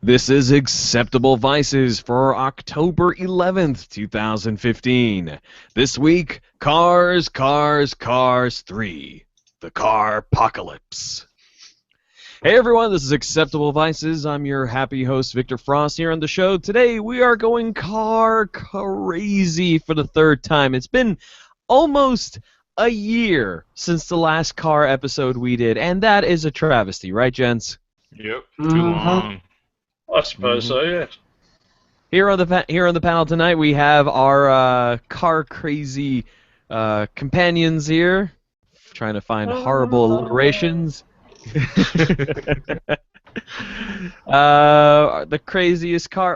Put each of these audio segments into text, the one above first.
This is Acceptable Vices for October 11th, 2015. This week, Cars 3, the Carpocolypse. Hey everyone, this is Acceptable Vices. I'm your happy host, Victor Frost, here on the show. Today, we are going car crazy for the third time. It's been almost a year since the last car episode we did, and that is a travesty, right, gents? Yep, too long. I suppose so, yes. Here on the panel tonight, we have our car crazy companions here, trying to find horrible alliterations. One of the craziest car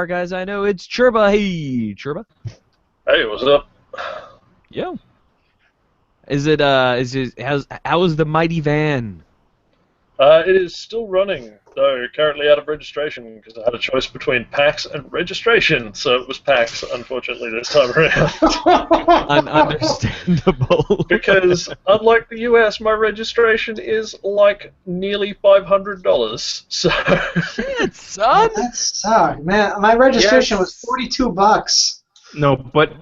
guys I know. It's Churba. Hey, Churba. Hey, what's up? Yo. How is the mighty van? It is still running, though currently out of registration because I had a choice between PAX and registration, so it was PAX, unfortunately, this time around. Understandable. Because, unlike the US, my registration is like nearly $500, so... Shit, son! That sucked, man. My registration was $42. No, but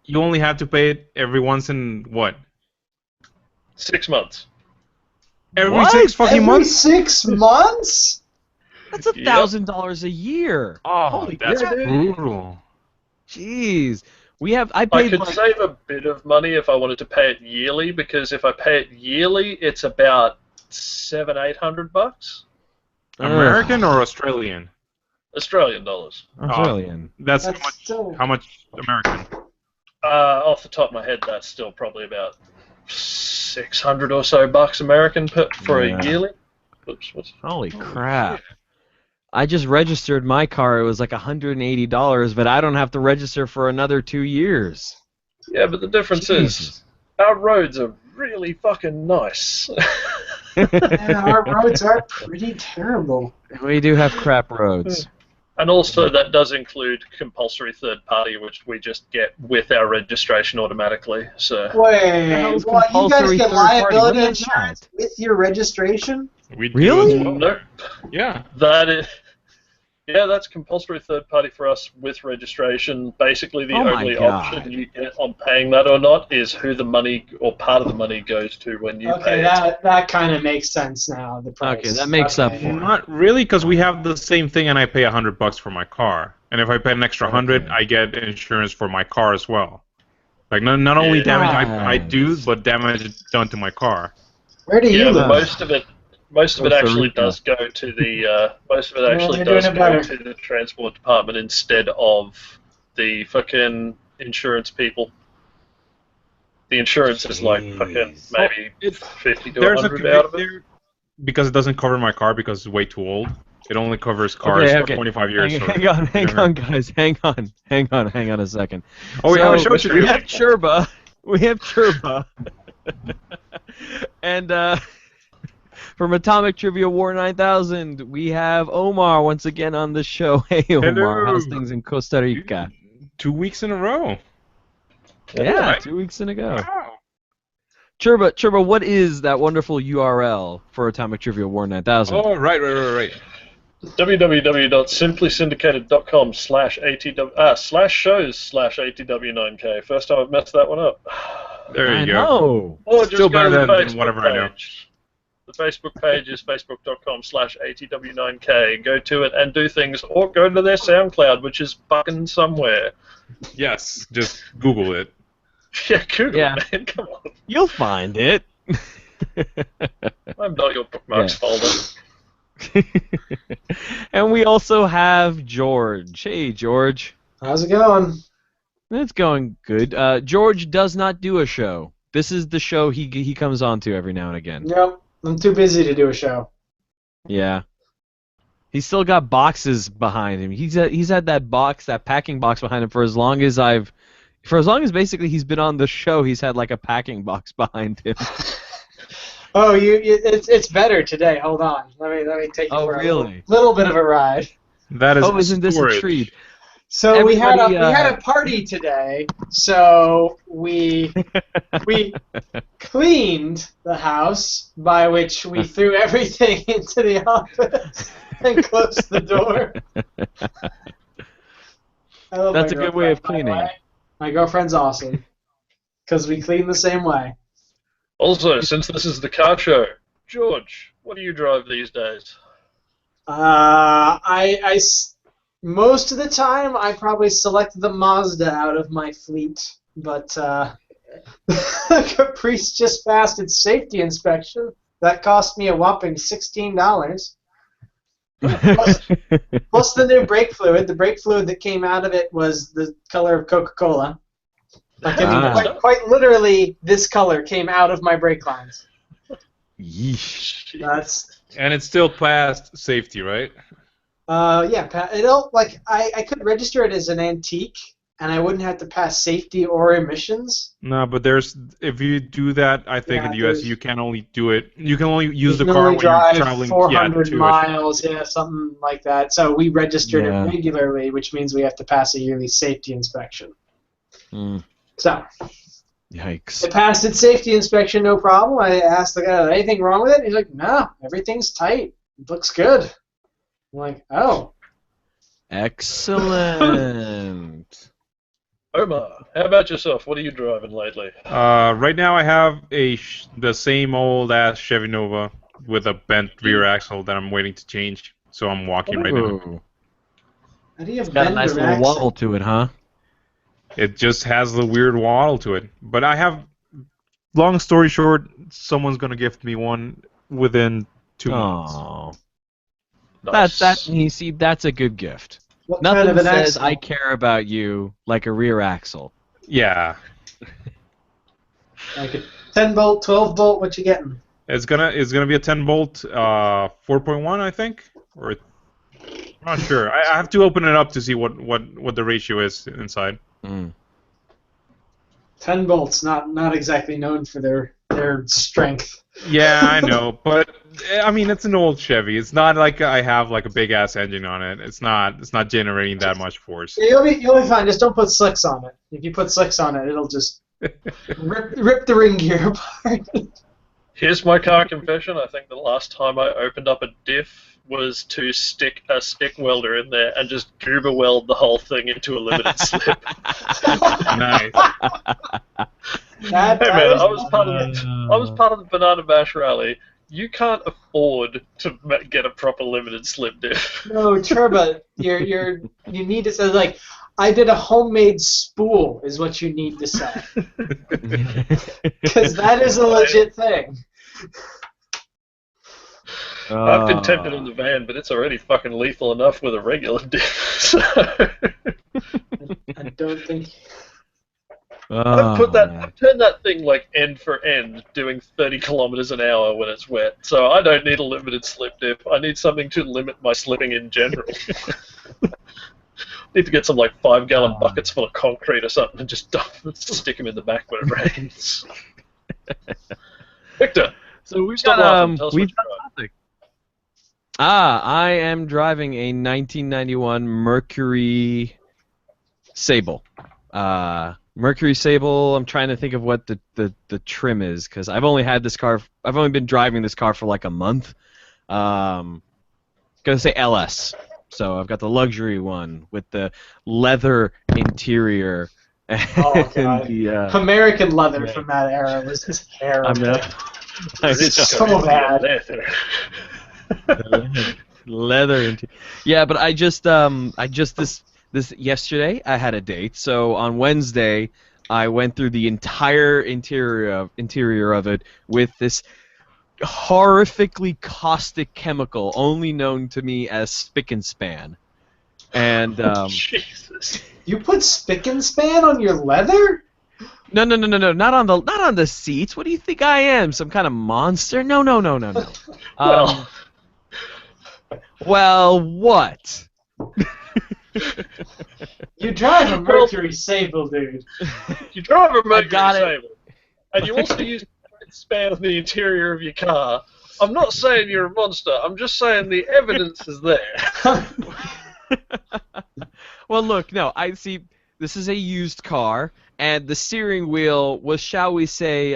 you only have to pay it every once in, what? 6 months. Every 6 fucking months? 6 months? That's $1,000 a year. Oh, holy that's crap. brutal. Jeez. I could save a bit of money if I wanted to pay it yearly, because if I pay it yearly, it's about $700-800. American or Australian? Australian dollars. Australian. That's still... how much American? Off the top of my head, that's still probably about 600 or so bucks American for a yearly. Oops, holy crap. I just registered my car. It was like $180, but I don't have to register for another 2 years. Yeah, but the difference is our roads are really fucking nice. Yeah, our roads are pretty terrible. We do have crap roads. And also that does include compulsory third party, which we just get with our registration automatically. So Wait, what, you guys get liability insurance with your registration? We really? Well. Nope. Yeah. That's compulsory third party for us with registration. Basically, the only option you get on paying that or not is who the money or part of the money goes to when you pay it. That kind of makes sense now. The price. Okay, that makes up for it. Not really, because we have the same thing, and I pay $100 for my car. And if I pay an extra $100, I get insurance for my car as well. Like not only damage I do, but damage done to my car. Where do you live? Most of it actually does go to the to the transport department instead of the fucking insurance people. The insurance is like fucking maybe 50 to 100 out of it. Because it doesn't cover my car because it's way too old. It only covers cars for 25 years. Hang on, guys. Hang on a second. Oh, we have a show to do. We have Churba. And from Atomic Trivia War 9000, we have Omar once again on the show. Hey, Omar, hello. how's things in Costa Rica? 2 weeks in a row. Yeah, 2 weeks in a go. Wow. Churba, what is that wonderful URL for Atomic Trivia War 9000? Oh, right. www.simplysyndicated.com/shows/ATW9K. First time I've messed that one up. There you go. Know. Or just still go better to the than whatever I know. The Facebook page is facebook.com/ATW9K. Go to it and do things, or go to their SoundCloud, which is fucking somewhere. Yes, just Google it. Yeah, Google it, man. Come on. You'll find it. I'm not your bookmarks folder. And we also have George. Hey, George. How's it going? It's going good. George does not do a show. This is the show he comes on to every now and again. Yep, I'm too busy to do a show. Yeah. He's still got boxes behind him. He's had that packing box behind him for as long as basically he's been on the show. He's had like a packing box behind him. Oh, it's better today. Hold on, let me take you for a little bit of a ride. That is. Isn't this a treat? So we had Everybody, a party today. So we cleaned the house, by which we threw everything into the office and closed the door. I love That's my a good way of girlfriend, by the cleaning. way. My girlfriend's awesome because we clean the same way. Also, since this is the car show, George, what do you drive these days? Most of the time I probably select the Mazda out of my fleet, but Caprice just passed its safety inspection. That cost me a whopping $16. Plus the new brake fluid. The brake fluid that came out of it was the color of Coca-Cola. Like, I mean, quite literally, this color came out of my brake lines. Yeesh. And it still passed safety, right? Yeah, it'll, like, I could register it as an antique, and I wouldn't have to pass safety or emissions. No, but if you do that, I think in the US you can only do it. You can only use the can car only when you're drive traveling 400 to miles, something like that. So we registered it regularly, which means we have to pass a yearly safety inspection. So. Yikes. It passed its safety inspection, no problem. I asked the guy, anything wrong with it? He's like, no, everything's tight. It looks good. I'm like, oh. Excellent. Omar, how about yourself? What are you driving lately? Right now I have the same old ass Chevy Nova with a bent rear axle that I'm waiting to change. So I'm walking right now. How do you have Got a nice little wobble to it, huh? It just has the weird waddle to it. But I have, long story short, someone's gonna gift me one within 2 months. Oh, Nice. you see, that's a good gift. What Nothing kind of an says axle? I care about you like a rear axle. Yeah, Like a 10 bolt, 12 bolt, what you getting? it's gonna be a 10 bolt, 4.1, I think, or I'm not sure. I have to open it up to see what the ratio is inside. 10 bolts, not exactly known for their strength. Yeah, I know, but I mean it's an old Chevy. It's not like I have like a big ass engine on it. It's not generating that much force. Yeah, you'll be fine. Just don't put slicks on it. If you put slicks on it, it'll just rip the ring gear apart. Here's my car confession. I think the last time I opened up a diff was to stick a stick welder in there and just goober weld the whole thing into a limited slip. Nice. Hey man, I was part of the Banana Bash rally. You can't afford to get a proper limited slip diff. No, Turbo, you need to say, like, I did a homemade spool is what you need to say. Because that is a legit thing. I've been tempted in the van, but it's already fucking lethal enough with a regular diff. So. I don't think... I've turned that thing like end for end, doing 30 kilometers an hour when it's wet. So I don't need a limited slip diff. I need something to limit my slipping in general. Need to get some like 5-gallon buckets full of concrete or something and just stick them in the back when it rains. Victor, so we've stop laughing. Tell us what you're driving. I am driving a 1991 Mercury Sable. Mercury Sable. I'm trying to think of what the trim is because I've only been driving this car for like a month. Gonna say LS. So I've got the luxury one with the leather interior. Oh god. American leather from that era was terrible. It's so bad. Leather interior. Yeah, but I just this yesterday I had a date. So on Wednesday I went through the entire interior of it with this horrifically caustic chemical only known to me as spick and span. And Jesus. You put spick and span on your leather? No, not on the seats. What do you think I am? Some kind of monster? No. Well, what? You drive a Mercury Sable, dude. You drive a Mercury got it. Sable, and you also use span on the interior of your car. I'm not saying you're a monster. I'm just saying the evidence is there. Well, look, no, I see. This is a used car, and the steering wheel was, shall we say,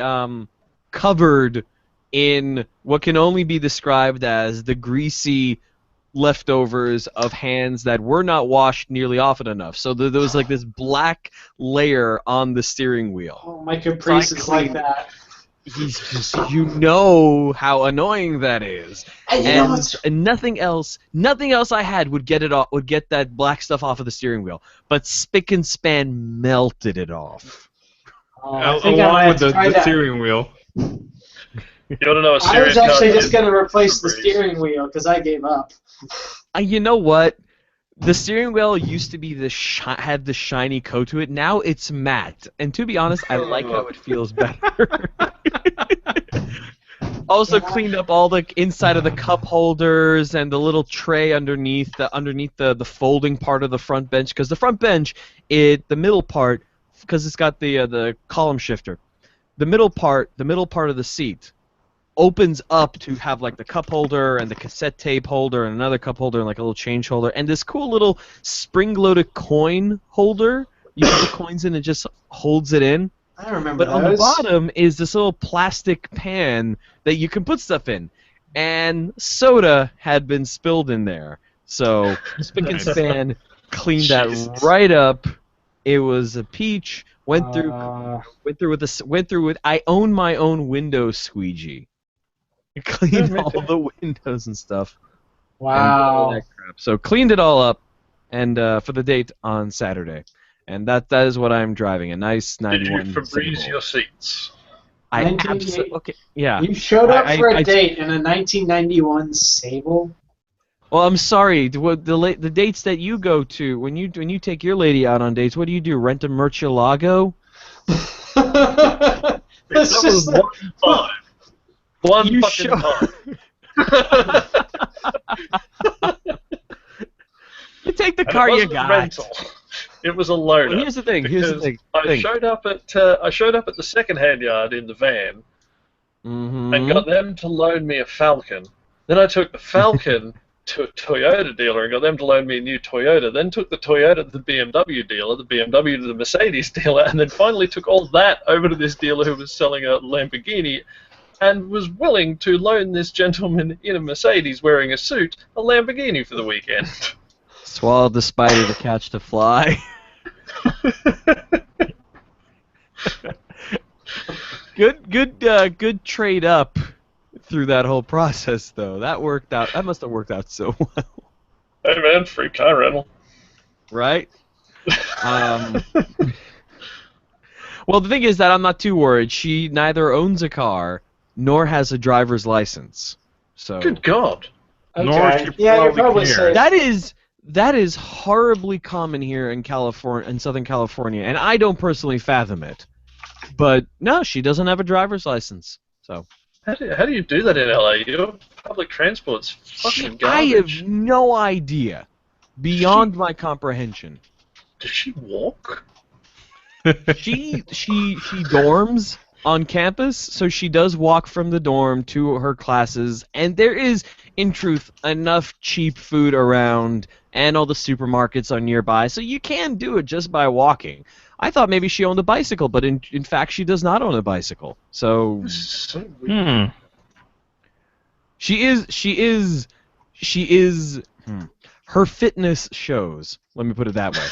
covered in what can only be described as the greasy leftovers of hands that were not washed nearly often enough. So there was like this black layer on the steering wheel. Oh, my Caprice is like that. He's just, you know how annoying that is. And nothing else I had would get it off, would get that black stuff off of the steering wheel. But Spick and Span melted it off. Along with the steering wheel. You want to know a I was serious actually car just going to replace the steering wheel because I gave up. You know what? The steering wheel used to be had the shiny coat to it. Now it's matte, and to be honest, I like how it feels better. Also cleaned up all the inside of the cup holders and the little tray underneath the folding part of the front bench, because the front bench, the middle part, because it's got the column shifter, the middle part of the seat opens up to have like the cup holder and the cassette tape holder and another cup holder and like a little change holder and this cool little spring-loaded coin holder. You put the coins in and it just holds it in. I remember But on the bottom is this little plastic pan that you can put stuff in. And soda had been spilled in there. So Spick and Span cleaned that right up. It was a peach. Went through with I own my own window squeegee. It cleaned all the windows and stuff. Wow. And all that crap. So cleaned it all up, and for the date on Saturday, and that is what I'm driving, a nice 91. Did you Febreze your seats? I absolutely okay. Yeah. You showed up for a date in a 1991 Sable. Well, I'm sorry. The dates that you go to when you take your lady out on dates, what do? Rent a Murcielago? That was 1.5. One fucking time. You take the car you got. Rental. It was a loaner. Well, here's the thing. I showed up at the second-hand yard in the van, and got them to loan me a Falcon. Then I took the Falcon to a Toyota dealer and got them to loan me a new Toyota. Then took the Toyota to the BMW dealer, the BMW to the Mercedes dealer, and then finally took all that over to this dealer who was selling a Lamborghini, and was willing to loan this gentleman in a Mercedes wearing a suit a Lamborghini for the weekend. Swallowed the spider to catch the fly. Good trade up through that whole process, though. That worked out. That must have worked out so well. Hey man, free car rental. Right? Well, the thing is that I'm not too worried. She neither owns a car nor has a driver's license. So. Good God. Okay. Nor she you're probably safe. That is horribly common here in California, in Southern California, and I don't personally fathom it. But no, she doesn't have a driver's license. So. How do you do that in LA? Your public transport's fucking garbage. I have no idea. Beyond my comprehension. Does she walk? She dorms on campus, so she does walk from the dorm to her classes, and there is, in truth, enough cheap food around, and all the supermarkets are nearby, so you can do it just by walking. I thought maybe she owned a bicycle, but in fact she does not own a bicycle. So, she is. Her fitness shows. Let me put it that way.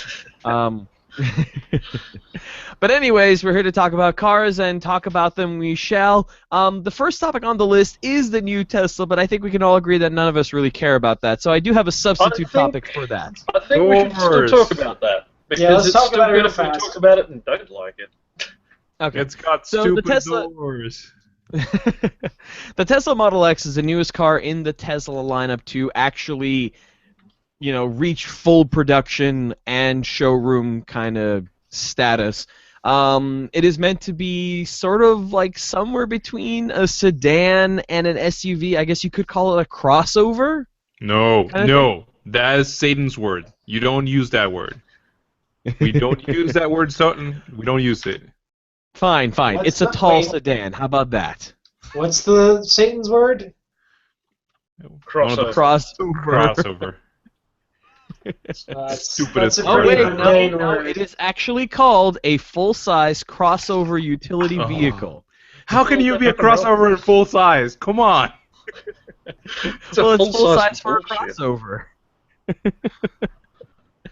But anyways, we're here to talk about cars, and talk about them we shall. The first topic on the list is the new Tesla, but I think we can all agree that none of us really care about that. So I do have a substitute topic for that. I think we should still talk about that. Because it's still good if we talk about it and don't like it. Okay. It's got stupid doors. The Tesla Model X is the newest car in the Tesla lineup to actually, reach full production and showroom kind of status. It is meant to be sort of like somewhere between a sedan and an SUV. I guess you could call it a crossover. No, that is Satan's word. You don't use that word. We don't use that word, Sutton. We don't use it. Fine. It's a tall sedan. How about that? What's the Satan's word? Crossover. Crossover. Stupidest Oh wait, word. no, it is actually called a full-size crossover utility vehicle. How can you be a crossover in full size? Come on. It's a Well, it's full-size full-size for a bullshit. crossover.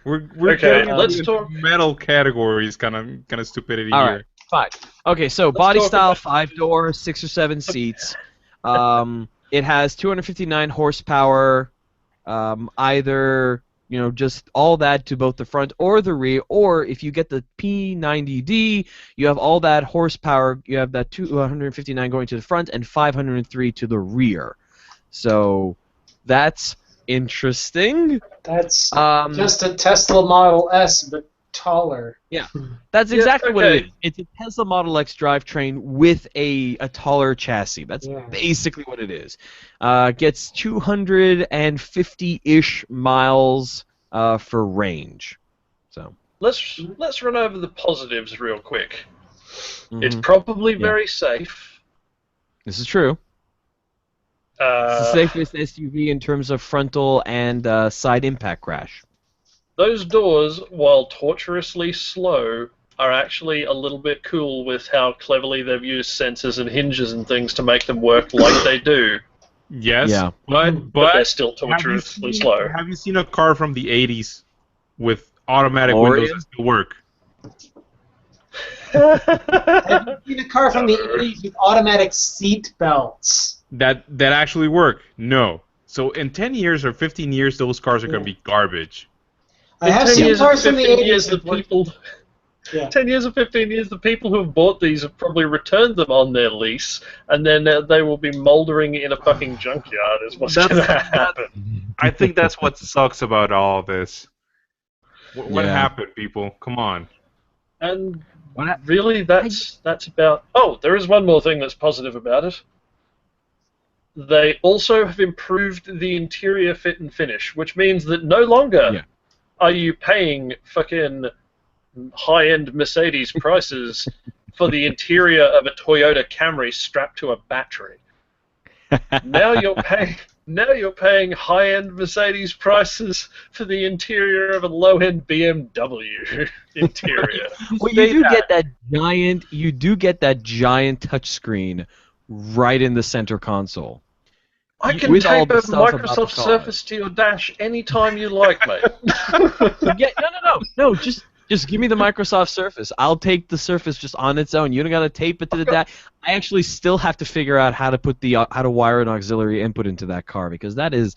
We're Okay, getting let's into talk- metal categories, kind of stupidity All here. right, fine. Okay, so Let's body talk style, about- 5-door, 6 or 7 seats. It has 259 horsepower. Either just all that to both the front or the rear, or if you get the P90D, you have all that horsepower. You have that 259 going to the front and 503 to the rear. So that's interesting. That's just a Tesla Model S, but taller. That's exactly what it okay. is. It's a Tesla Model X drivetrain with a taller chassis. That's Yeah. basically what it is. Gets 250-ish miles for range. So Let's run over the positives real quick. It's mhm. probably very safe. This is true. It's the safest SUV in terms of frontal and side impact crash. Those doors, while torturously slow, are actually a little bit cool with how cleverly they've used sensors and hinges and things to make them work like they do. Yes, Yeah. But but they're still have you torturously seen- slow. Have you seen a car from the 80s with automatic DeLorean? windows that still work? Have you seen a car from the 80s with automatic seat belts? That actually work? No. So in 10 years or 15 years, those cars are going to be garbage. I have 10 seen years cars and from the 15 80s years, the that work. people. Yeah. 10 years or 15 years, the people who have bought these have probably returned them on their lease, and then they will be mouldering in a fucking junkyard. Is what's going to happen. I think that's what sucks about all this. What Yeah. happened, people? Come on. And What really, that's about. Oh, there is one more thing that's positive about it. They also have improved the interior fit and finish, which means that no longer are you paying fucking high-end Mercedes prices for the interior of a Toyota Camry strapped to a battery. Now you're paying high-end Mercedes prices for the interior of a low-end BMW interior. Well, you do get that giant touchscreen right in the center console. I can With all tape the a stuff about the Microsoft car. Surface to your dash anytime you like, mate. No. Just give me the Microsoft Surface. I'll take the Surface just on its own. You don't gotta tape it to the dash. I actually still have to figure out how to wire an auxiliary input into that car, because that is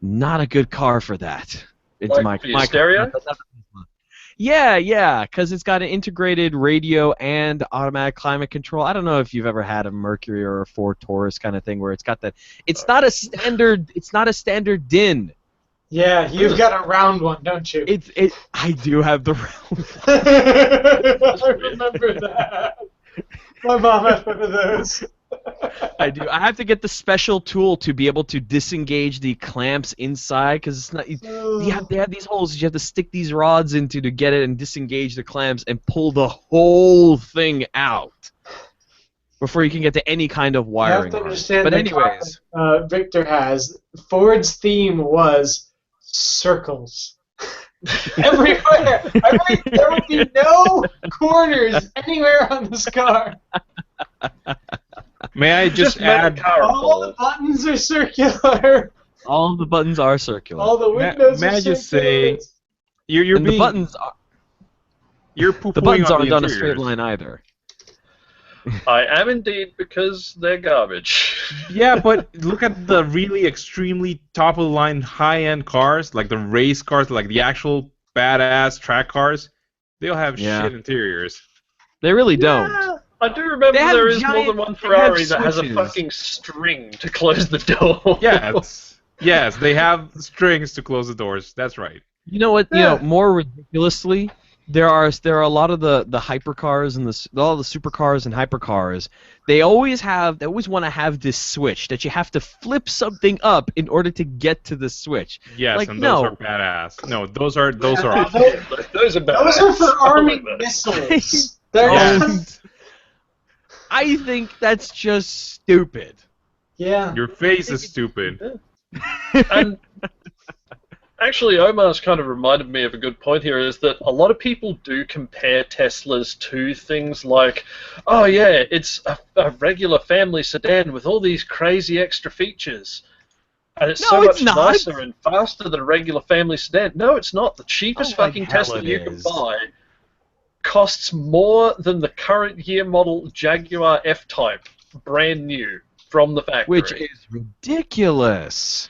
not a good car for that. It's Like for your stereo? Yeah, because it's got an integrated radio and automatic climate control. I don't know if you've ever had a Mercury or a Ford Taurus kind of thing where it's got that. It's not a standard DIN. Yeah, you've got a round one, don't you? I do have the round. I remember that. My mom had one of those. I do. I have to get the special tool to be able to disengage the clamps inside, because it's not. They have these holes you have to stick these rods into to get it and disengage the clamps and pull the whole thing out before you can get to any kind of wiring. You have to understand. But the anyways, car, Victor has Ford's theme was circles. Everywhere. There would be no corners anywhere on this car. May I just add? All the buttons are circular. all the buttons are circular. All the windows May are I just circular. say, you're and being, the buttons are, you're poo-pooing the buttons on aren't the on a straight interiors. line either. I am indeed, because they're garbage. Yeah, but look at the really extremely top-of-the-line high-end cars, like the race cars, like the actual badass track cars. They'll have shit interiors. They really don't. Yeah, I do remember They have there is more giant- than one they have Ferrari that has a switches. fucking string to close the door. Yes, they have strings to close the doors. That's right. You know what? You know, more ridiculously, there are a lot of the hypercars and all the supercars and hypercars. They always want to have this switch that you have to flip something up in order to get to the switch. Yes, Like, and no. those are badass. No, those are Those are Those are for arming missiles. They're Yes. I think that's just stupid. yeah. Your face is stupid. and Actually, Omar's kind of reminded me of a good point here, is that a lot of people do compare Teslas to things like, oh yeah, it's a regular family sedan with all these crazy extra features. And it's so much nicer and faster than a regular family sedan. No, it's not. The cheapest fucking Tesla you can buy costs more than the current year model Jaguar F-Type, brand new, from the factory. Which is ridiculous.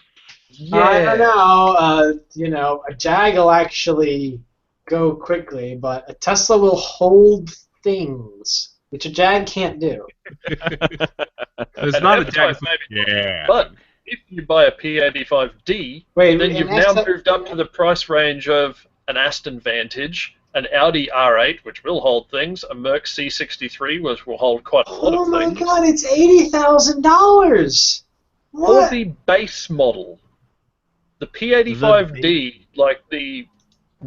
Yeah. I don't know. You know, a Jag will actually go quickly, but a Tesla will hold things, which a Jag can't do. It's not a Jag. Yeah. But if you buy a P85D, then you've now moved up to the price range of an Aston Vantage, an Audi R8, which will hold things, a Merc C63, which will hold quite a lot of things. Oh my God! It's $80,000. For the base model. The P85D, like the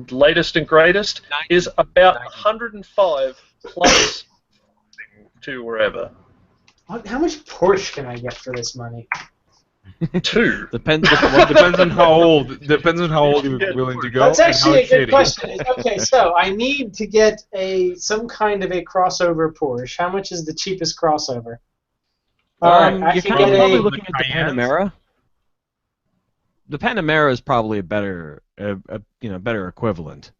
latest and greatest, is about 105 plus to wherever. How much Porsche can I get for this money? 2. Depends on how old. Depends on how old you're willing to go. That's actually a good shitty. question. Okay, so I need to get some kind of a crossover Porsche. How much is the cheapest crossover? You're probably looking at the Panamera. The Panamera is probably a better, better equivalent.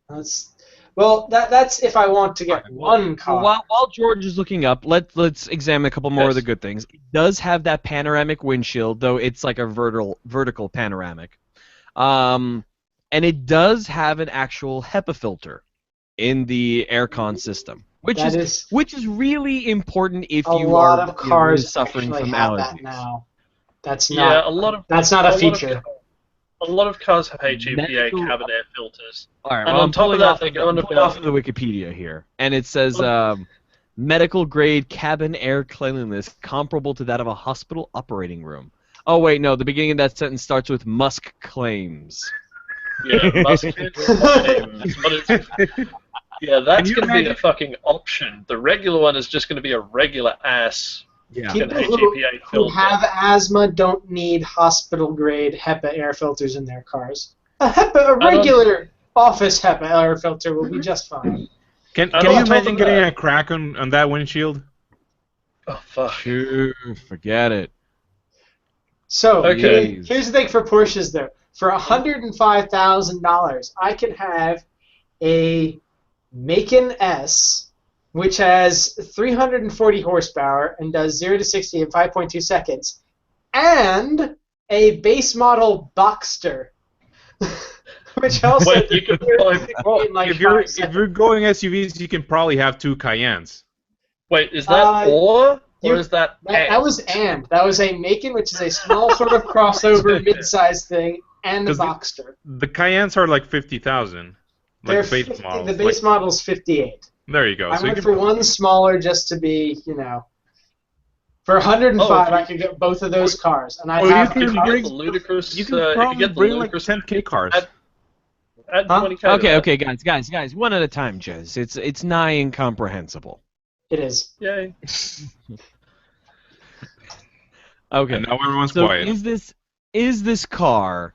That's if I want to get one car. While George is looking up, let's examine a couple more of the good things. It does have that panoramic windshield, though it's like a vertical panoramic, and it does have an actual HEPA filter in the aircon system, which is really important if you are suffering from allergies. That now. That's not. That's not a feature. A lot of cars have HEPA cabin air filters. All right, and on top of that, they go off of the Wikipedia here, and it says medical grade cabin air cleanliness comparable to that of a hospital operating room. Oh wait, no, the beginning of that sentence starts with Musk claims. Yeah, Musk claims. Yeah, that's going to be the fucking option. The regular one is just going to be a regular ass. Yeah. People who have asthma don't need hospital-grade HEPA air filters in their cars. A regular office HEPA air filter will be just fine. Can you imagine getting a crack on that windshield? Oh, fuck. Forget it. So, here's the thing for Porsches, though. For $105,000, I can have a Macan S, which has 340 horsepower and does 0 to 60 in 5.2 seconds, and a base model Boxster, which also if you're going SUVs, you can probably have 2 Cayennes. Wait, is that or is that? That was and that was a Macan, which is a small sort of crossover mid-sized thing, and the Boxster. The Cayennes are like 50,000. Like the base model. The base model's 58. There you go. I went for one smaller just to be, for 105, I could get both of those cars, and I have the ludicrous. You can probably bring like 10K cars. At 20K. Okay, guys, one at a time, Jez. It's nigh incomprehensible. It is. Yay. Okay. And now everyone's quiet. Is this car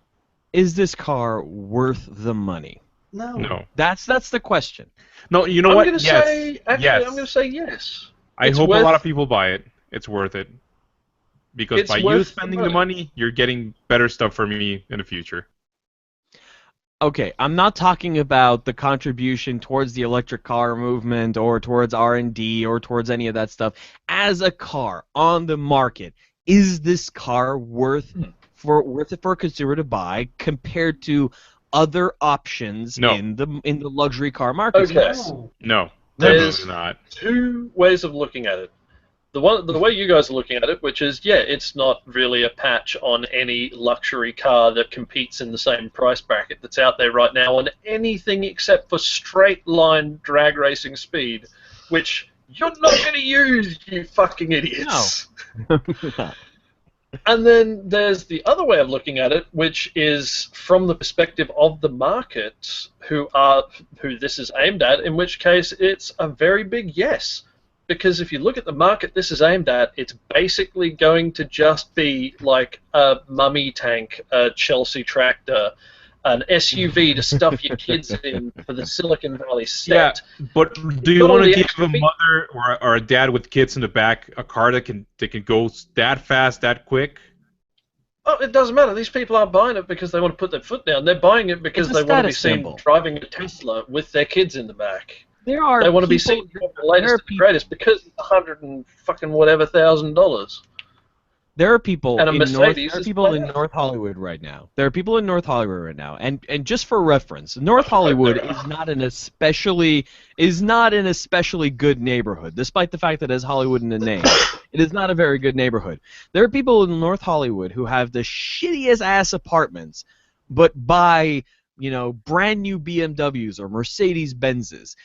worth the money? No. That's the question. No, you know what? I'm going to say yes. I hope a lot of people buy it. It's worth it. Because by you spending the money, you're getting better stuff for me in the future. Okay, I'm not talking about the contribution towards the electric car movement or towards R&D or towards any of that stuff. As a car on the market, is this car worth it for a consumer to buy compared to other options in the luxury car market? Okay. No, there's not. 2 ways of looking at it. The way you guys are looking at it, which is, it's not really a patch on any luxury car that competes in the same price bracket that's out there right now on anything except for straight line drag racing speed, which you're not going to use, you fucking idiots. No. And then there's the other way of looking at it, which is from the perspective of the market who this is aimed at, in which case it's a very big yes. because if you look at the market this is aimed at, it's basically going to just be like a mummy tank, a Chelsea tractor, an SUV to stuff your kids in for the Silicon Valley set. Yeah, but do you want to give a mother or a dad with kids in the back a car that can go that fast, that quick? Oh, it doesn't matter. These people aren't buying it because they want to put their foot down. They're buying it because they want to be seen driving a Tesla with their kids in the back. They want to be seen driving the latest and greatest because it's $100,000. There are people in North Hollywood right now. There are people in North Hollywood right now, and just for reference, North Hollywood is not an especially good neighborhood, despite the fact that it has Hollywood in the name. It is not a very good neighborhood. There are people in North Hollywood who have the shittiest ass apartments, but buy brand new BMWs or Mercedes Benzes,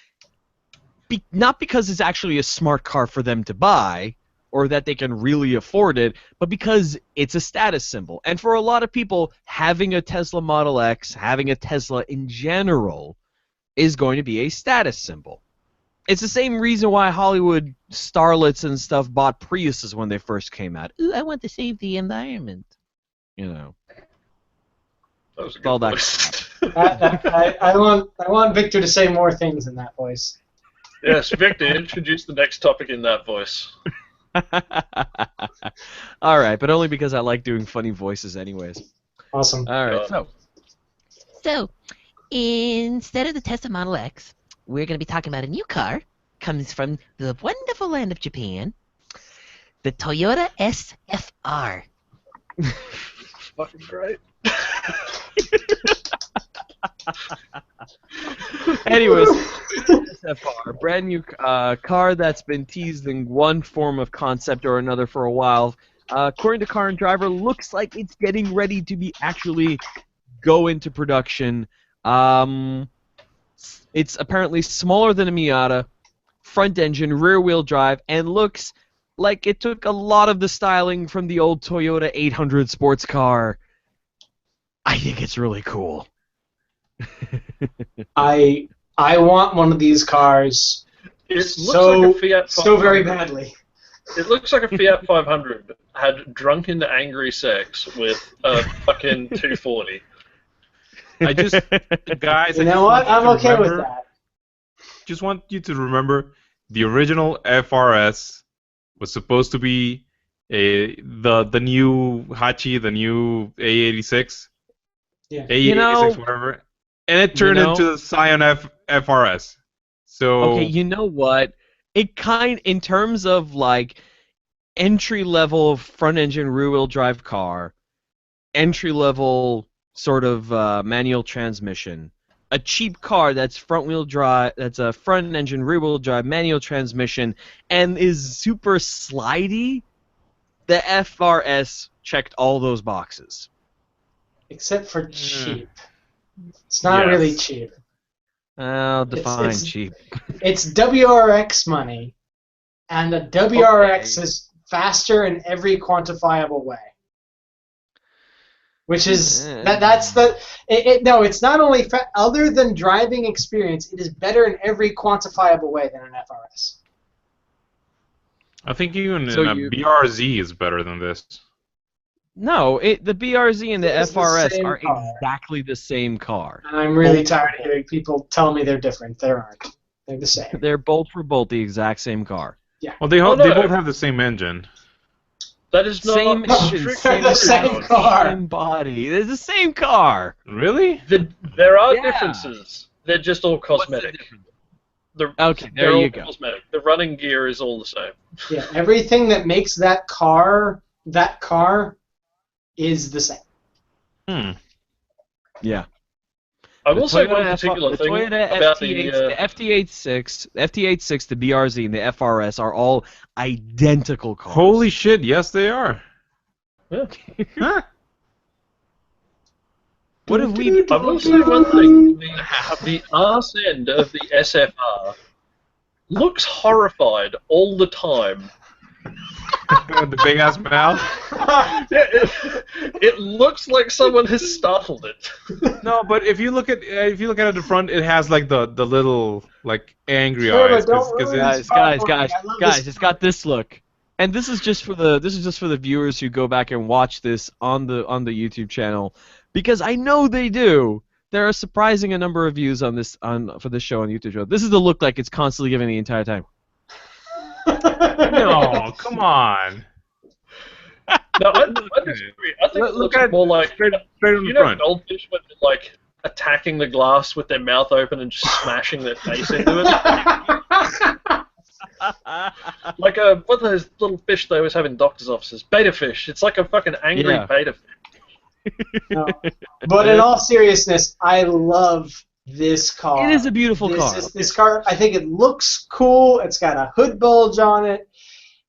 not because it's actually a smart car for them to buy, or that they can really afford it, but because it's a status symbol. And for a lot of people, having a Tesla Model X, having a Tesla in general, is going to be a status symbol. It's the same reason why Hollywood starlets and stuff bought Priuses when they first came out. Ooh, I want to save the environment. That was a good all that. I want Victor to say more things in that voice. Yes, Victor, introduce the next topic in that voice. All right, but only because I like doing funny voices anyways. Awesome. All right, So, instead of the Tesla Model X, we're going to be talking about a new car. Comes from the wonderful land of Japan. The Toyota SFR. Fucking great. Anyways, SFR, brand new car that's been teased in one form of concept or another for a while. According to Car and Driver, looks like it's getting ready to be actually go into production. It's apparently smaller than a Miata, front engine, rear wheel drive, and looks like it took a lot of the styling from the old Toyota 800 sports car. I think it's really cool. I want one of these cars. It looks like a Fiat 500. So very badly. It looks like a Fiat 500 had drunken, angry sex with a fucking 240. Guys, you know what? I'm okay with that. Just want you to remember, the original FRS was supposed to be the new Hachi, the new A86. Yeah. A86, whatever. And it turned into the Scion FRS. So okay, you know what? In terms of like entry level front engine rear wheel drive car, entry level sort of manual transmission, a cheap car that's front wheel drive, that's a front engine rear wheel drive manual transmission, and is super slidey. The FRS checked all those boxes. Except for cheap. It's not really cheap. I'll define cheap. It's WRX money, and the WRX is faster in every quantifiable way. Which is no, it's not only other than driving experience, it is better in every quantifiable way than an FRS. I think even a BRZ is better than this. No, the BRZ and the FRS are exactly the same car. And I'm really tired of hearing people tell me they're different. They aren't. They're the same. They're bolt for bolt the exact same car. Yeah. Well, they both have the same engine. That is not same engine, same car, same body. It's the same car. Really? There are differences. They're just all cosmetic. Okay, there you go. Cosmetic. The running gear is all the same. Yeah, everything that makes that car is the same. Yeah. I will say one particular thing about the FT86, the BRZ, and the FRS are all identical cars. Holy shit! Yes, they are. Yeah. Huh? What have we? I will say one thing: the arse end of the SFR looks horrified all the time. With the big ass mouth. Yeah, it looks like someone has startled it. No, but if you look at it at the front, it has like the little like angry Sure, but eyes don't because ruin it's this. It's got this look. And this is just for the viewers who go back and watch this on the YouTube channel, because I know they do. There are surprising a number of views on this for this show on YouTube show. This is the look like it's constantly giving the entire time. no, come on. No, I disagree. I think it looks more like straight on the front. goldfish when they're like attacking the glass with their mouth open and just smashing their face into it. Like what are those little fish they always have in doctors' offices? Beta fish. It's like a fucking angry beta fish. No. But in all seriousness, I love this car. It is a beautiful car. This car, I think it looks cool. It's got a hood bulge on it.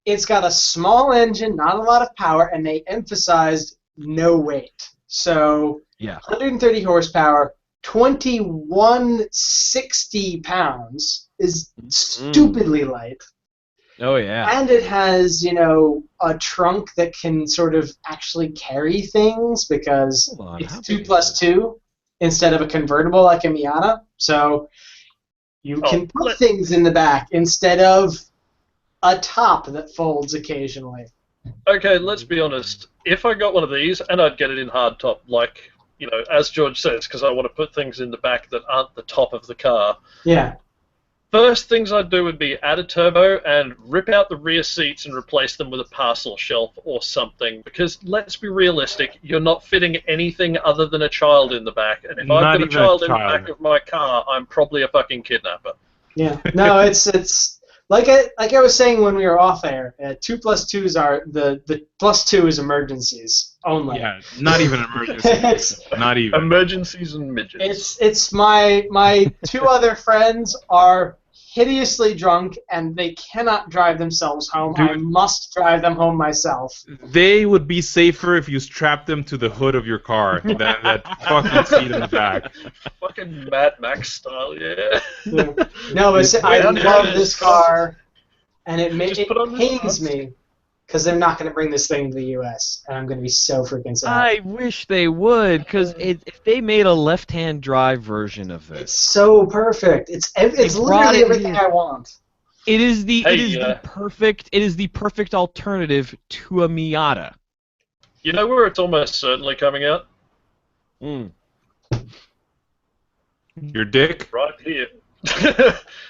It's got a small engine, not a lot of power, and they emphasized no weight. So 130 horsepower, 2160 pounds is stupidly light. Oh yeah. And it has, you know, a trunk that can sort of actually carry things because it's 2+2 instead of a convertible like a Miata. So you can put things in the back instead of a top that folds occasionally. Okay, let's be honest. If I got one of these, and I'd get it in hardtop, like, you know, as George says, because I want to put things in the back that aren't the top of the car. Yeah. First things I'd do would be add a turbo and rip out the rear seats and replace them with a parcel shelf or something. Because let's be realistic, you're not fitting anything other than a child in the back. And if I've got a child in the back of my car, I'm probably a fucking kidnapper. Yeah. No, it's like I was saying when we were off air. 2+2s are the +2 is emergencies only. Yeah, not even emergencies. Not even emergencies and midgets. It's my two other friends are hideously drunk and they cannot drive themselves home. Dude, I must drive them home myself. They would be safer if you strapped them to the hood of your car than that fucking seat in the back. Fucking Mad Max style, yeah. No, but I love this car, and it pains me because they're not going to bring this thing to the U.S., and I'm going to be so freaking sad. I wish they would, because if they made a left-hand drive version of this, it's so perfect. It's literally everything I want. It is the perfect alternative to a Miata. You know where it's almost certainly coming out? Your dick? Right here.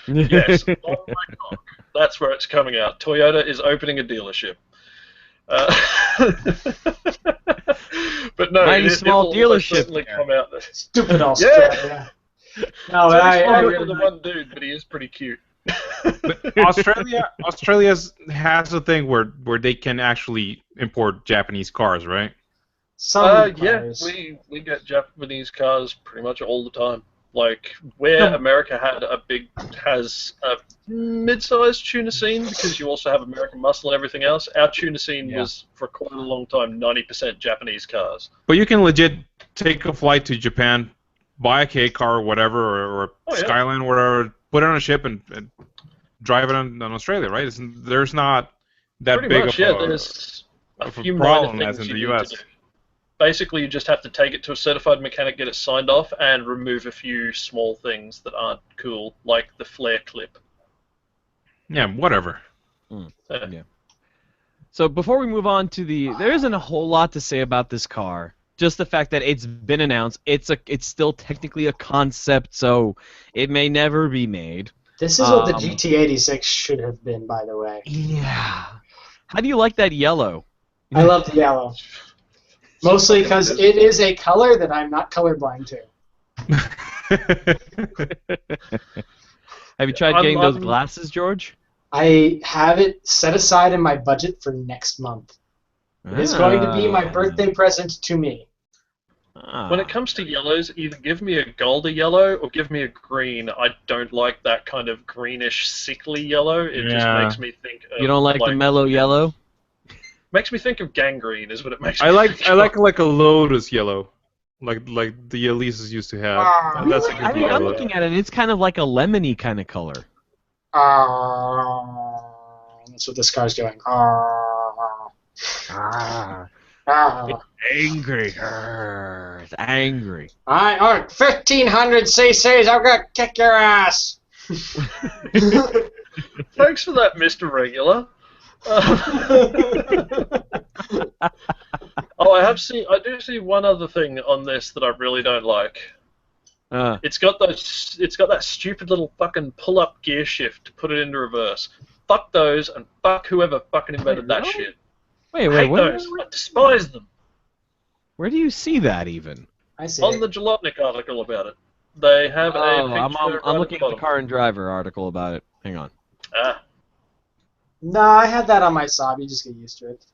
Yes. Oh my God. That's where it's coming out. Toyota is opening a dealership. But no, Tiny small dealership. Come out there. Stupid Australia. Yeah. No, so I really the one dude, but he is pretty cute. But Australia has a thing where they can actually import Japanese cars, right? Yeah, we get Japanese cars pretty much all the time. Like where America has a mid-sized tuna scene, because you also have American muscle and everything else. Our tuna scene was for quite a long time 90% Japanese cars. But you can legit take a flight to Japan, buy a K car or whatever, or Skyline or whatever, put it on a ship and drive it on Australia, right? There's not that pretty big much, of there's a few problem minor as things in the you need US. to do. Basically, you just have to take it to a certified mechanic, get it signed off, and remove a few small things that aren't cool, like the flare clip. Yeah, whatever. Yeah. So before we move on to there isn't a whole lot to say about this car. Just the fact that it's been announced. It's still technically a concept, so it may never be made. This is what the GT86 should have been, by the way. Yeah. How do you like that yellow? I love the yellow. Mostly because it is a color that I'm not colorblind to. Have you tried getting those glasses, George? I have it set aside in my budget for next month. It's going to be my birthday present to me. When it comes to yellows, either give me a golder yellow or give me a green. I don't like that kind of greenish, sickly yellow. It just makes me think of... You don't like the mellow yellow? Makes me think of gangrene, is what it makes me think of. I like a lotus yellow, like the Elises used to have. That's a good yellow. I'm looking at it. It's kind of like a lemony kind of color. That's what this car's doing. Ah, Ah. angry. It's angry. I are 1500 cc's. I'm gonna kick your ass. Thanks for that, Mr. Regular. Oh, I do see one other thing on this that I really don't like. It's got that stupid little fucking pull-up gear shift to put it into reverse. Fuck those, and fuck whoever fucking invented that shit. Wait, I hate those. I despise them. Where do you see that even? I see. On the Jalopnik article about it, they have a picture. I'm looking at the Car and Driver article about it. Hang on. No, I had that on my Saab. You just get used to it.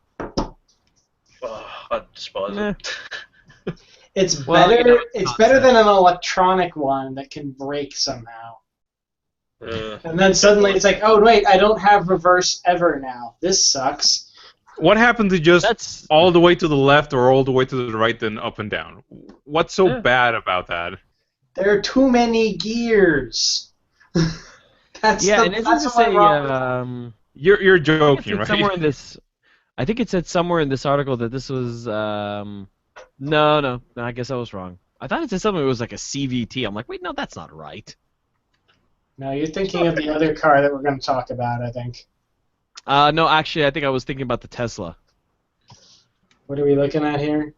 Oh, I despise it. It's better. It's better than an electronic one that can break somehow. And then suddenly it's like, oh wait, I don't have reverse ever now. This sucks. What happened to just all the way to the left or all the way to the right, then up and down? What's so bad about that? There are too many gears. And isn't this You're joking, right? Somewhere in this, I think it said somewhere in this article that this was no, I guess I was wrong. I thought it said something. It was like a CVT. I'm like, wait, no, that's not right. No, you're thinking of the other car that we're going to talk about, I think. No, actually, I think I was thinking about the Tesla. What are we looking at here?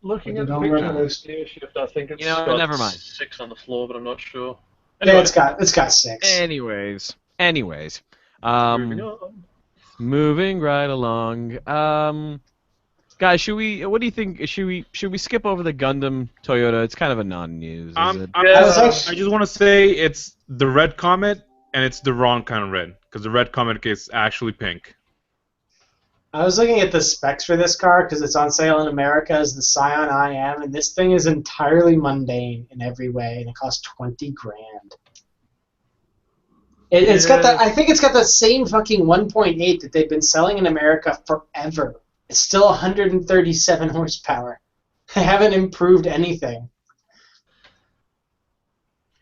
Looking at the picture of the gear shift, I think it's got never mind. 6 on the floor, but I'm not sure. Anyway. Yeah, it's got 6. Anyways, Moving on. moving right along. Guys, what do you think? Should we skip over the Gundam Toyota? It's kind of a non-news. I just want to say it's the red Comet, and it's the wrong kind of red, because the red Comet is actually pink. I was looking at the specs for this car because it's on sale in America as the Scion IM, and this thing is entirely mundane in every way, and it costs $20 grand. It's got that. I think it's got the same fucking 1.8 that they've been selling in America forever. It's still 137 horsepower. They haven't improved anything.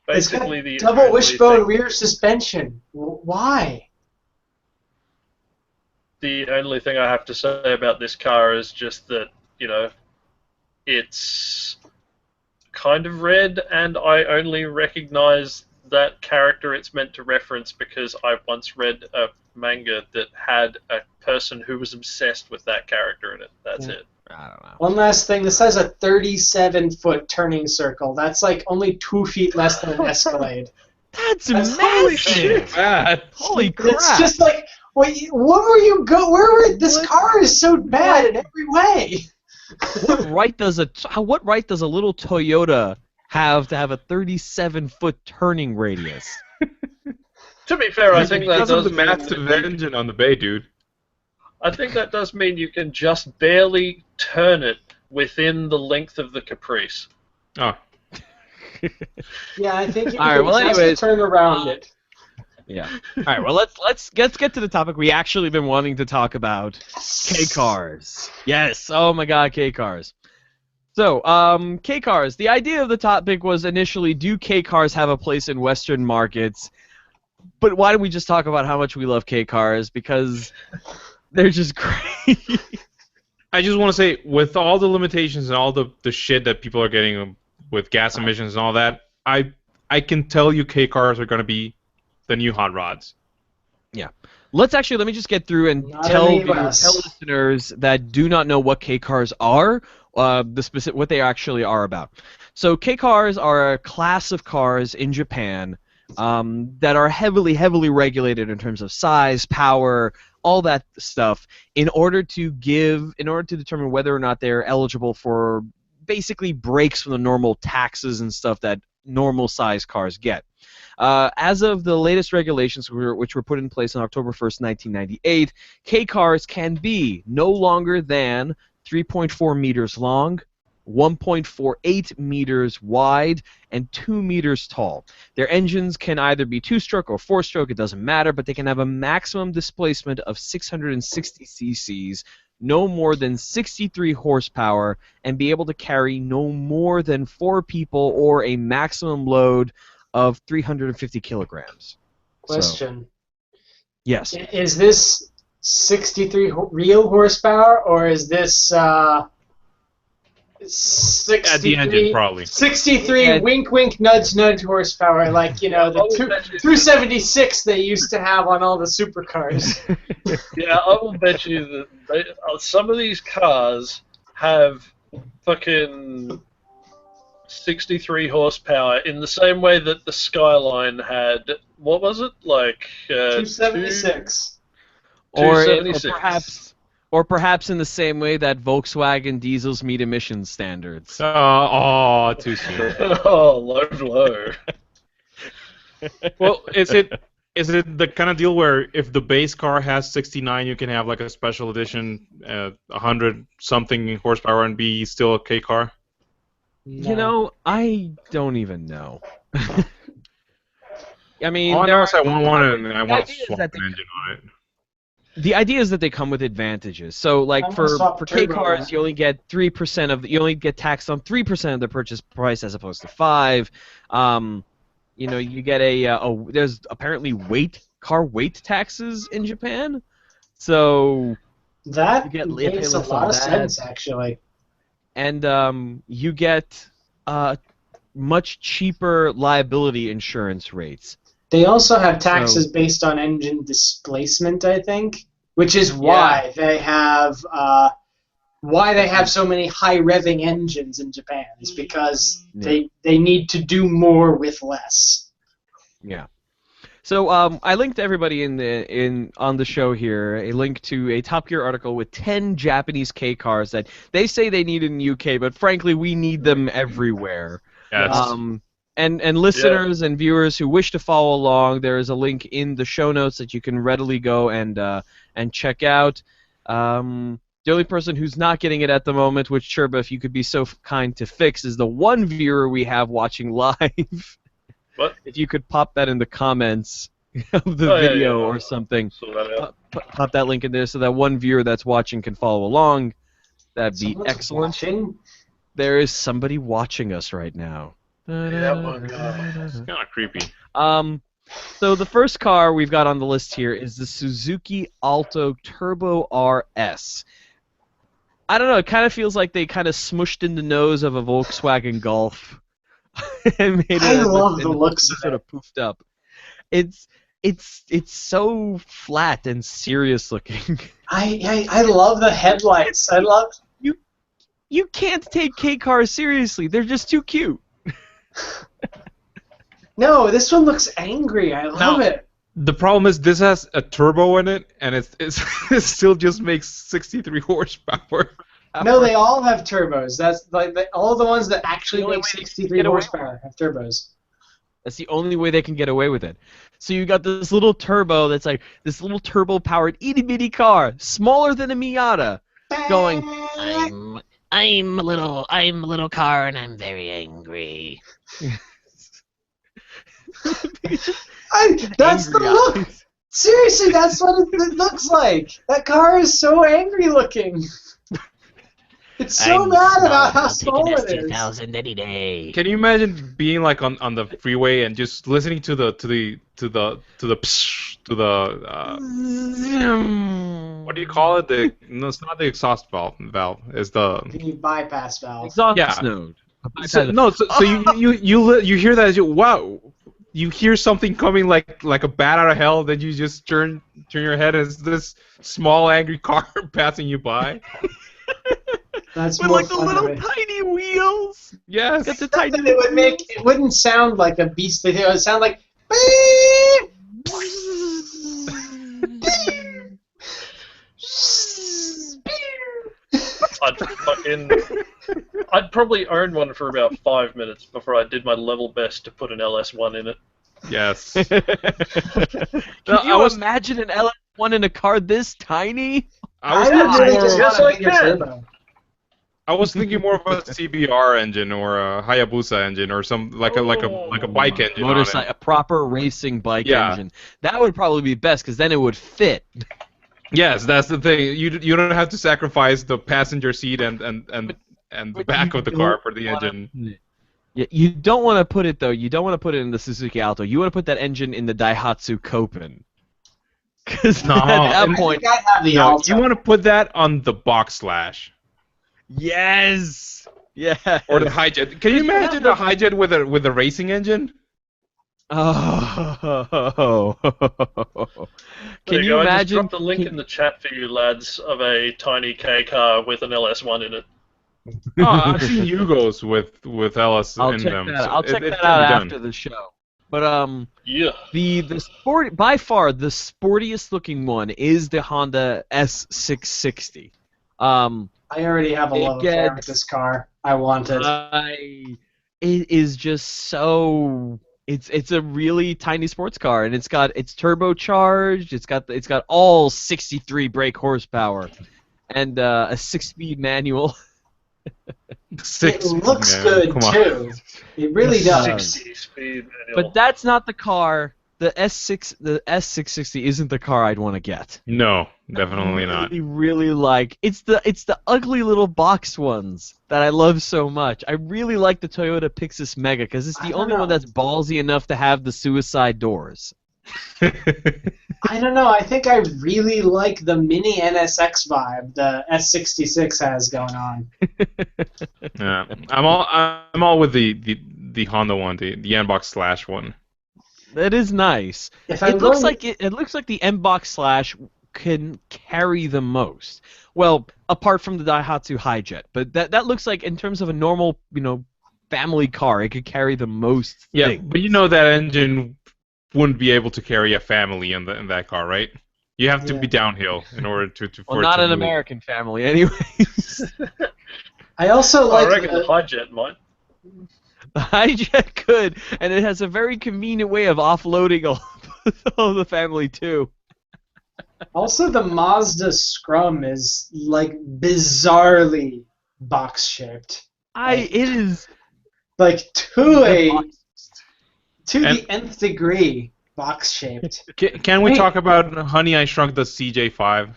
Basically, it's got double wishbone rear suspension. Why? The only thing I have to say about this car is just that, it's kind of red, and I only recognize that character it's meant to reference because I once read a manga that had a person who was obsessed with that character in it. That's it. I don't know. One last thing. This has a 37-foot turning circle. That's like only 2 feet less than an Escalade. That's massive. Holy crap! It's just like, wait, where were you go? This car is so bad in every way. What right does a little Toyota have to have a 37-foot turning radius? To be fair, I think that because does of the massive engine on the bay, dude. I think that does mean you can just barely turn it within the length of the Caprice. Oh. Yeah, I think you can just turn around it. Yeah. All right. Well, let's get to the topic we actually been wanting to talk about: K cars. Yes. Oh my God, K cars. So, K cars. The idea of the topic was initially, do K cars have a place in Western markets? But why don't we just talk about how much we love K cars? Because they're just great. I just want to say, with all the limitations and all the shit that people are getting with gas emissions and all that, I can tell you K cars are going to be the new hot rods. Yeah. Let me just get through and tell listeners that do not know what K cars are, what they actually are about. So K cars are a class of cars in Japan that are heavily regulated in terms of size, power, all that stuff, in order to determine whether or not they're eligible for basically breaks from the normal taxes and stuff that normal size cars get. As of the latest regulations, which were put in place on October 1st, 1998, K cars can be no longer than 3.4 meters long, 1.48 meters wide, and 2 meters tall. Their engines can either be 2-stroke or 4-stroke, it doesn't matter, but they can have a maximum displacement of 660 cc's, no more than 63 horsepower, and be able to carry no more than 4 people or a maximum load of 350 kilograms. Question. Yes. Is this 63 real horsepower, or is this 63, At the engine, probably. 63 wink wink nudge nudge horsepower, like, you know, the 276 they used to have on all the supercars. Yeah, I will bet you that some of these cars have fucking 63 horsepower in the same way that the Skyline had, what was it, like 276. Or perhaps in the same way that Volkswagen diesels meet emissions standards. Too soon. Oh, low. Well, is it the kind of deal where if the base car has 69, you can have like a special edition 100 something horsepower and be still a K car? You know, I don't even know. I mean, I want to swap an engine on it. The idea is that they come with advantages. So, like for K cars, you only get 3% you only get taxed on 3% of the purchase price as opposed to 5. You know, you get there's apparently car weight taxes in Japan. So that you get makes a lot of sense, actually. And you get much cheaper liability insurance rates. They also have taxes based on engine displacement, I think, which is why they have so many high revving engines in Japan. Is because they need to do more with less. Yeah. So I linked everybody on the show here a link to a Top Gear article with 10 Japanese K cars that they say they need in the UK, but frankly we need them everywhere. Yes. And listeners and viewers who wish to follow along, there is a link in the show notes that you can readily go and check out. The only person who's not getting it at the moment, which Churba, if you could be so kind to fix, is the one viewer we have watching live. What? If you could pop that in the comments of the video or something. Pop that link in there so that one viewer that's watching can follow along. That'd be excellent. Watching? There is somebody watching us right now. It's kind of creepy. So the first car we've got on the list here is the Suzuki Alto Turbo RS. I don't know, it kind of feels like they kind of smushed in the nose of a Volkswagen Golf and made it I love the looks of sort of poofed up. It's so flat and serious looking. I love the headlights. You can't take K cars seriously. They're just too cute. No, this one looks angry. I love it. The problem is this has a turbo in it, and it still just makes 63 horsepower. No, they all have turbos. That's like all the ones that actually make 63 horsepower have turbos. That's the only way they can get away with it. So you got this little turbo that's like this little turbo-powered itty-bitty car, smaller than a Miata, going. I'm a little car and I'm very angry. That's the look. Seriously, that's what it looks like. That car is so angry looking. It's so mad about how small it is. 2000 any day. Can you imagine being like on the freeway and just listening to the what do you call it? No, it's not the exhaust valve. It's the bypass valve. Exhaust node. So you hear that as wow. You hear something coming like a bat out of hell, then you just turn your head and it's this small angry car passing you by. That's with more like the fun little of it. tiny wheels. Yes. Got the tiny It wouldn't sound like a beastly thing. It would sound like I'd probably own one for about 5 minutes before I did my level best to put an LS1 in it. Yes. Can you imagine an LS1 in a car this tiny? I was thinking more of a CBR engine or a Hayabusa engine or some like a bike engine. A proper racing bike engine. That would probably be best because then it would fit. Yes, that's the thing. You don't have to sacrifice the passenger seat and the back of the car for the engine. Yeah, you don't want to put it though. You don't want to put it in the Suzuki Alto. You want to put that engine in the Daihatsu Copen. Because No, at that and- point, I have the No, Alta. you want to put that on the box slash yes, yes. or the hijet. Can you You have imagine the- the hijet with a racing engine? Oh. There Can you you go. I just imagine? dropped a link in the chat for you lads of a tiny K car with an LS1 in it. Oh, I've seen Yugos with LS I'll in check them. that. So I'll check it that can out be done. after the show. But Yeah. the sport by far the sportiest looking one is the Honda S660. I already have a It love affair with gets- this car. I want it. It is just so. It's a really tiny sports car, and it's turbocharged. It's got all 63 brake horsepower, and a 6-speed manual. It looks good Come on. too. It really does. 60 speed manual. But that's not the car. The S660 isn't the car I'd want to get. No, definitely I not. really, really like it's the ugly little box ones that I love so much. I really like the Toyota Pixis Mega because it's I the don't only one know. that's ballsy enough to have the suicide doors. I don't know. I think I really like the mini NSX vibe the S66 has going on. Yeah, I'm all with the Honda one, the N-Box slash one. That is nice. If I'm It looks going- like it looks like the M-Box Slash can carry the most. Well, apart from the Daihatsu Hijet, but that looks like in terms of a normal, family car, it could carry the most Yeah, things. but you know that engine wouldn't be able to carry a family in that car, right? You have to Yeah. be downhill in order to Well, for it not to an move. American family, anyways. I also I like reckon the hijet might. The Hijet could, and it has a very convenient way of offloading all the family too. also the Mazda Scrum is like bizarrely box shaped. It is Like to And- the nth degree box shaped. Can we Wait. talk about Honey, I Shrunk the CJ5?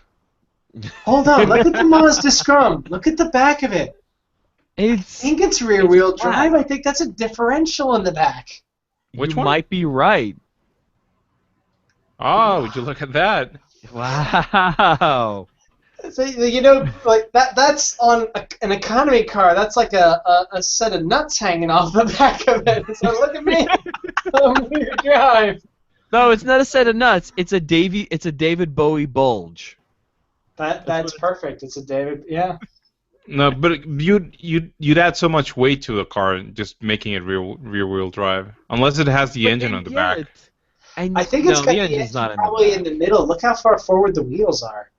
Hold on, look at the Mazda Scrum. Look at the back of it. I It's think it's rear wheel flat. drive. I think that's a differential in the back. Which you one? might be right. Oh, would you look at that? Wow. So, like that's on an economy car. That's like a set of nuts hanging off the back of it. So look at me. I'm rear drive. No, it's not a set of nuts. It's a David Bowie bulge. That's perfect. It's a David. Yeah. No, but you'd add so much weight to the car just making it rear wheel drive, unless it has the engine on the back. I think it's got the engine's engine not in probably the in the middle. Look how far forward the wheels are.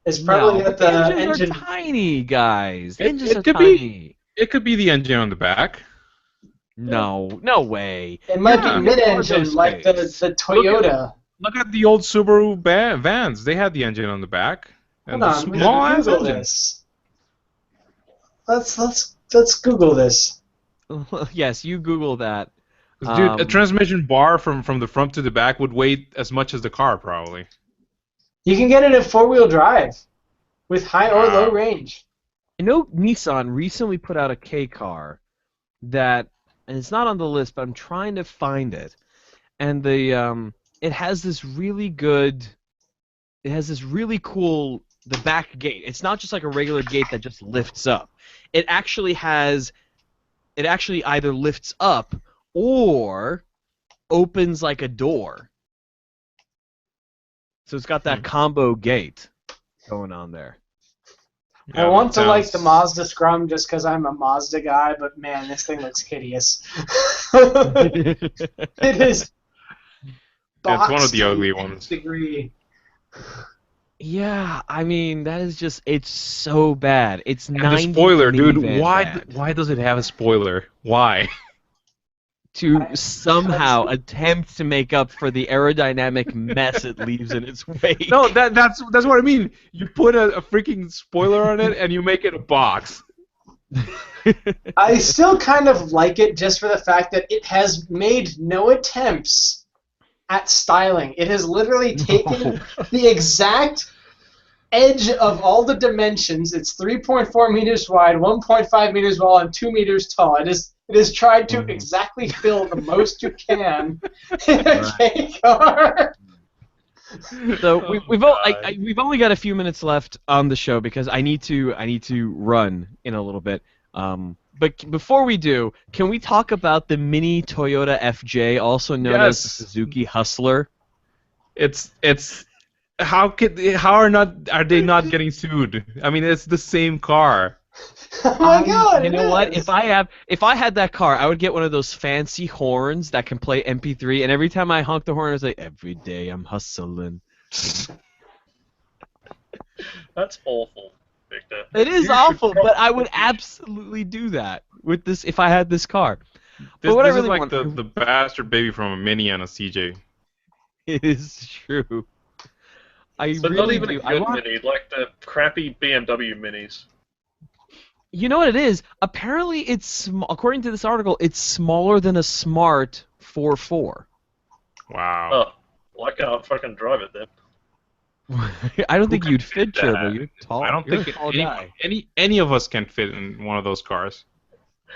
It's probably no, got the the engines engine. are tiny, guys. The It- engines it are could be- tiny. It could be the engine on the back. No way. It might Yeah. be mid-engine Cargo like the space. Toyota. Look at the old Subaru vans. They had the engine on the back. And Hold the on, we small should ass Google engine. this. Let's Google this. Yes, you Google that. 'Cause, dude, a Um, transmission bar from the front to the back would weigh as much as the car, probably. You can get it in four-wheel drive with high or low Wow. range. I know Nissan recently put out a K car that, and it's not on the list, but I'm trying to find it. And it has this really good, cool, the back gate. It's not just like a regular gate that just lifts up. It actually either lifts up or opens like a door. So it's got that combo gate going on there. I want to like the Mazda Scrum just because I'm a Mazda guy, but man, this thing looks hideous. It is. Yeah, it's one of boxed the to ugly the nth ones. Degree. Yeah, I mean that is just it's so bad. It's And the 90 spoiler, dude. minivan bad. Why does it have a spoiler? Why? To somehow attempt to make up for the aerodynamic mess it leaves in its wake. No, that's what I mean. You put a freaking spoiler on it and you make it a box. I still kind of like it just for the fact that it has made no attempts at styling. It has literally taken the exact edge of all the dimensions. It's 3.4 meters wide, 1.5 meters long, and 2 meters tall. It has tried to exactly fill the most you can in a K car. So we've only got a few minutes left on the show because I need to run in a little bit. But before we do, can we talk about the mini Toyota FJ, also known as the Suzuki Hustler? It's how are they not getting sued? I mean, it's the same car. Oh my God! You know what? If I had that car, I would get one of those fancy horns that can play MP3, and every time I honk the horn, I was like, "Every day I'm hustling." That's awful, Victor. It is awful, but I would absolutely do that with this if I had this car. This I is really like the bastard baby from a Mini and a CJ. It is true. But really not even do. a good Mini, like the crappy BMW Minis. You know what it is? Apparently, according to this article, it's smaller than a Smart 4.4. Wow. Oh, well, I can't fucking drive it then. I don't think you'd fit, Turbo. You're tall. I don't You're think a tall guy. any of us can fit in one of those cars.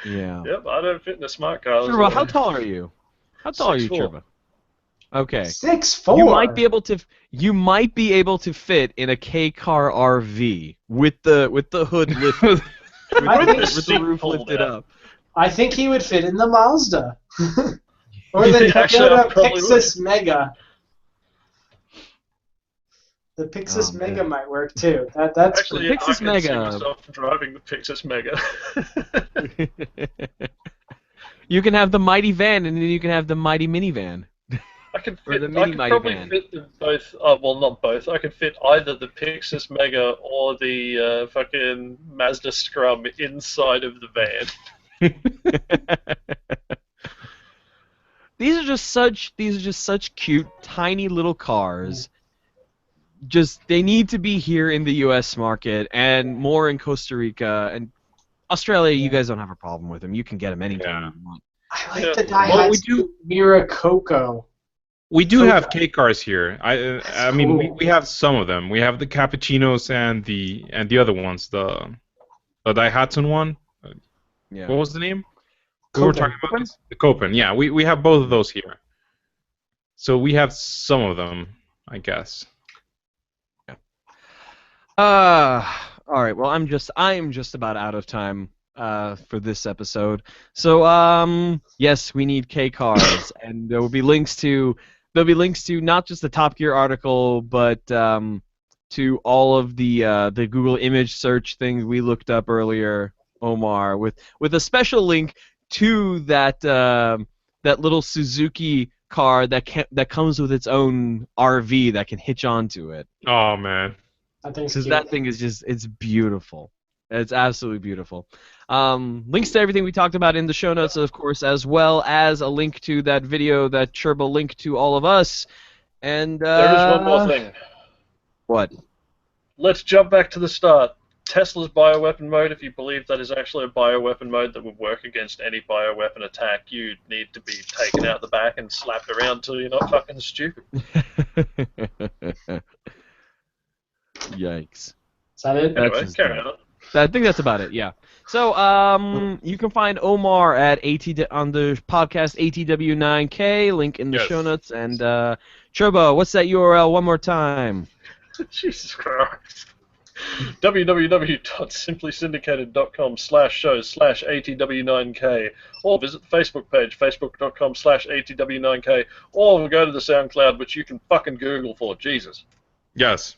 Yeah. Yep, I don't fit in a smart car. Turbo, how tall are you? How tall are you, 6'4". Turbo? Okay. 6'4". You might be able to fit in a K car RV with the hood lifted, with the roof lifted up. I think he would fit in the Mazda. Or the Actually, I Toyota probably Pixus Mega. The Pixus Mega might work too. That's Actually, the Pixus I Mega. can see myself driving the Pixus Mega. You can have the mighty van, and then you can have the mighty minivan. I could Or fit, the I mini could mighty probably van. fit them both. Well, not both. I could fit either the Pixus Mega or the fucking Mazda Scrum inside of the van. These are just such cute, tiny little cars. They need to be here in the U.S. market and more in Costa Rica and Australia. You guys don't have a problem with them. You can get them anytime you want. I like the Daihatsu Miracoco. We do have K cars here. I mean, we have some of them. We have the Cappuccinos and the other ones. The Daihatsu one. Yeah. What was the name? Copen. We were talking about this? The Copen. Yeah, we have both of those here. So we have some of them, I guess. All right. Well, I am just about out of time for this episode. So yes, we need K cars, and there'll be links to not just the Top Gear article, but to all of the Google image search things we looked up earlier, Omar, with a special link to that little Suzuki car that comes with its own RV that can hitch onto it. Oh man. Because that thing is it's beautiful. It's absolutely beautiful. Links to everything we talked about in the show notes, of course, as well as a link to that video that Turbo linked to all of us. And There is one more thing. What? Let's jump back to the start. Tesla's bioweapon mode, if you believe that is actually a bioweapon mode that would work against any bioweapon attack, you need to be taken out the back and slapped around till you're not fucking stupid. Yikes. Is that it? Anyway, carry on. I think that's about it, yeah. So, you can find Omar on the podcast ATW9K, link in the show notes. And, Turbo, what's that URL one more time? Jesus Christ. www.simplysyndicated.com/shows/ATW9K, or visit the Facebook page, facebook.com/ATW9K, or go to the SoundCloud, which you can fucking Google for. Jesus. Yes.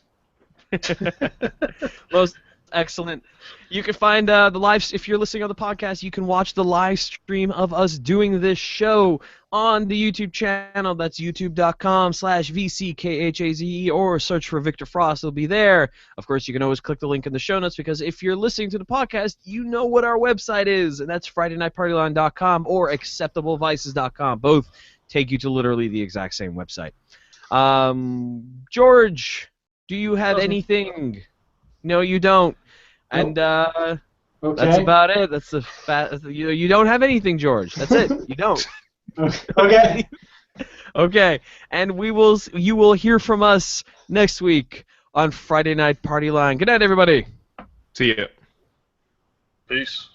Most excellent. You can find the live. If you're listening on the podcast, you can watch the live stream of us doing this show on the YouTube channel. That's youtube.com/VCKHAZE, or search for Victor Frost. It'll be there. Of course, you can always click the link in the show notes, because if you're listening to the podcast, you know what our website is, and that's FridayNightPartyline.com or AcceptableVices.com. Both take you to literally the exact same website. George, do you have anything? No, you don't. And Okay. that's about it. That's the you don't have anything, George. That's it. You don't. Okay. Okay. And you will hear from us next week on Friday Night Party Line. Good night, everybody. See ya. Peace.